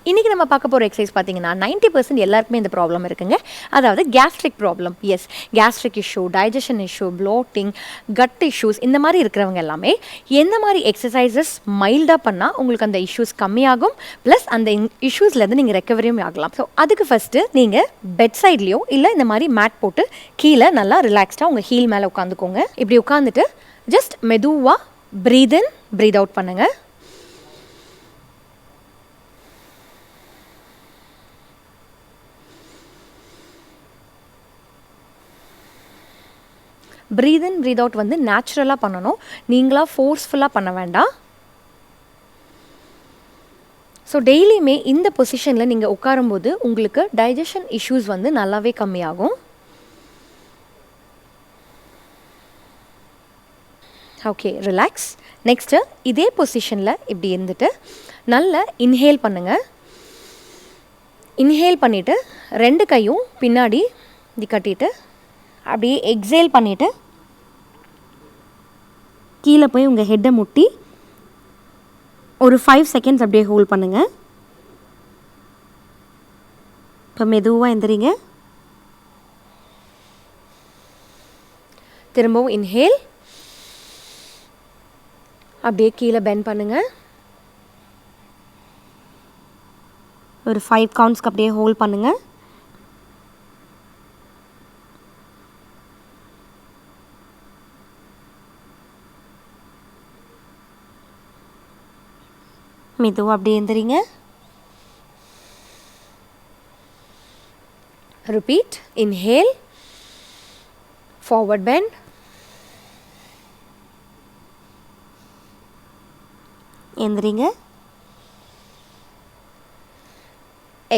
இன்றைக்கி நம்ம பார்க்க போகிற எக்ஸசைஸ் பார்த்தீங்கன்னா 90% எல்லாருக்குமே இந்த ப்ராப்ளம் இருக்குங்க. அதாவது gastric problem. Yes, gastric issue, digestion issue, bloating, gut issues இந்த மாதிரி இருக்கிறவங்க எல்லாமே எந்த மாதிரி எக்ஸசைசஸ் மைல்டாக பண்ணால் உங்களுக்கு அந்த இஷ்யூஸ் கம்மியாகும், ப்ளஸ் அந்த இஷ்யூஸ்லேருந்து நீங்கள் ரெக்கவரியும் ஆகலாம். ஸோ அதுக்கு ஃபஸ்ட்டு நீங்கள் பெட் சைட்லேயோ இல்லை இந்த மாதிரி மேட் போட்டு கீழே நல்லா ரிலாக்ஸ்டாக உங்கள் ஹீல் மேலே உட்காந்துக்கோங்க. இப்படி உட்காந்துட்டு ஜஸ்ட் மெதுவாக ப்ரீத் இன் ப்ரீத் அவுட் பண்ணுங்கள். ப்ரீத் இன் ப்ரீத் அவுட் வந்து நேச்சுரலாக பண்ணணும், நீங்களாக ஃபோர்ஸ்ஃபுல்லாக பண்ண வேண்டாம். ஸோ டெய்லியுமே இந்த பொசிஷனில் நீங்கள் உட்காரும்போது உங்களுக்கு டைஜஷன் இஷ்யூஸ் வந்து நல்லாவே கம்மியாகும். Okay, relax. நெக்ஸ்ட்டு இதே பொசிஷனில் இப்படி இருந்துட்டு நல்லா இன்ஹேல் பண்ணுங்கள். இன்ஹேல் பண்ணிவிட்டு 2 கையும் பின்னாடி இப்படி கட்டிட்டு அப்படியே எக்ஸேல் பண்ணிவிட்டு கீழே போய் உங்கள் ஹெட்டை முட்டி ஒரு 5 செகண்ட்ஸ் அப்படியே ஹோல்ட் பண்ணுங்கள். இப்போ மெதுவாக எந்திரிங்க. திரும்பவும் இன்ஹேல், அப்படியே கீழே பெண்ட் பண்ணுங்கள். ஒரு 5 கவுண்ட்ஸ்க்கு அப்படியே ஹோல்ட் பண்ணுங்கள். மெதுவாக அப்படியே எந்திரிங்க. ரிப்பீட். இன்ஹேல், ஃபார்வர்ட் பெண்ட், எந்திரிங்க,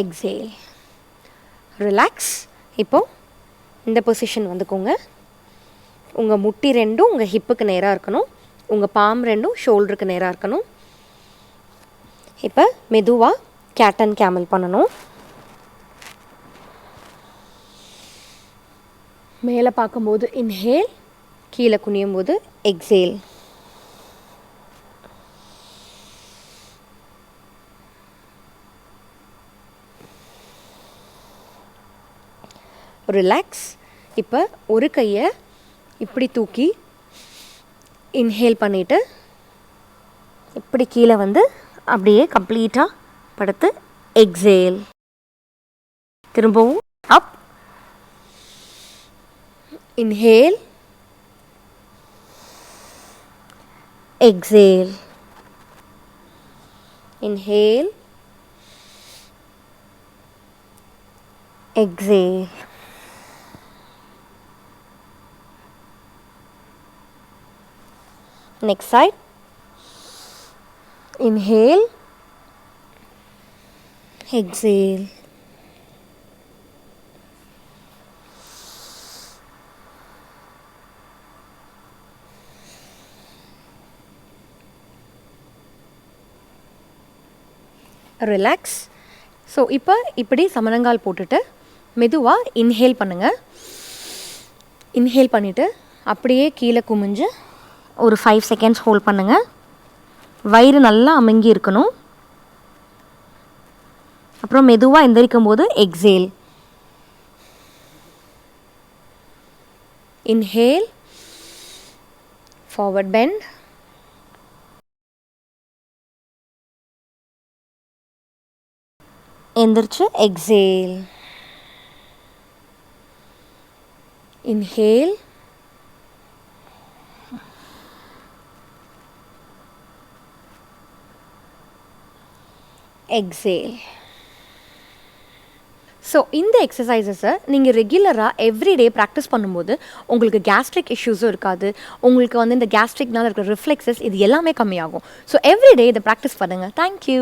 எக்ஸேல், ரிலாக்ஸ். இப்போது இந்த பொசிஷன் வந்துக்கோங்க. உங்கள் முட்டி 2 உங்கள் ஹிப்புக்கு நேராக இருக்கணும், உங்கள் பாம் 2 ஷோல்டருக்கு நேராக இருக்கணும். இப்போ மெதுவாக கேட் அண்ட் கேமல் பண்ணணும். மேலே பார்க்கும்போது இன்ஹேல், கீழே குனியும் போது எக்ஸேல். ரிலாக்ஸ். இப்போ ஒரு கையை இப்படி தூக்கி இன்ஹேல் பண்ணிவிட்டு இப்படி கீழே வந்து அப்படியே கம்ப்ளீட்டாக படுத்து எக்ஸேல். திரும்பவும் up, inhale, exhale, inhale, exhale. Next side. Inhale, exhale. Relax. So இப்போ இப்படி சமணங்கால் போட்டுட்டு மெதுவாக இன்ஹேல் பண்ணுங்கள். இன்ஹேல் பண்ணிவிட்டு அப்படியே கீழே குமிஞ்சு ஒரு 5 செகண்ட்ஸ் ஹோல்ட் பண்ணுங்கள். வயிறு நல்லா அமுங்கி இருக்கணும். அப்புறம் மெதுவாக எந்திரிக்கும் போது எக்ஸேல். இன்ஹேல், ஃபார்வர்ட் பெண்ட், எந்திரிச்சு எக்ஸேல். Inhale, exhale. ஸோ இந்த எக்ஸசைசஸை நீங்கள் ரெகுலராக எவ்ரிடே ப்ராக்டிஸ் பண்ணும்போது உங்களுக்கு கேஸ்ட்ரிக் இஷ்யூஸும் இருக்காது, உங்களுக்கு வந்து இந்த கேஸ்ட்ரிக்னால் இருக்கிற ரிஃப்ளெக்ஸஸ் இது எல்லாமே கம்மியாகும். ஸோ எவ்ரிடே இதை ப்ராக்டிஸ் பண்ணுங்கள். தேங்க்யூ.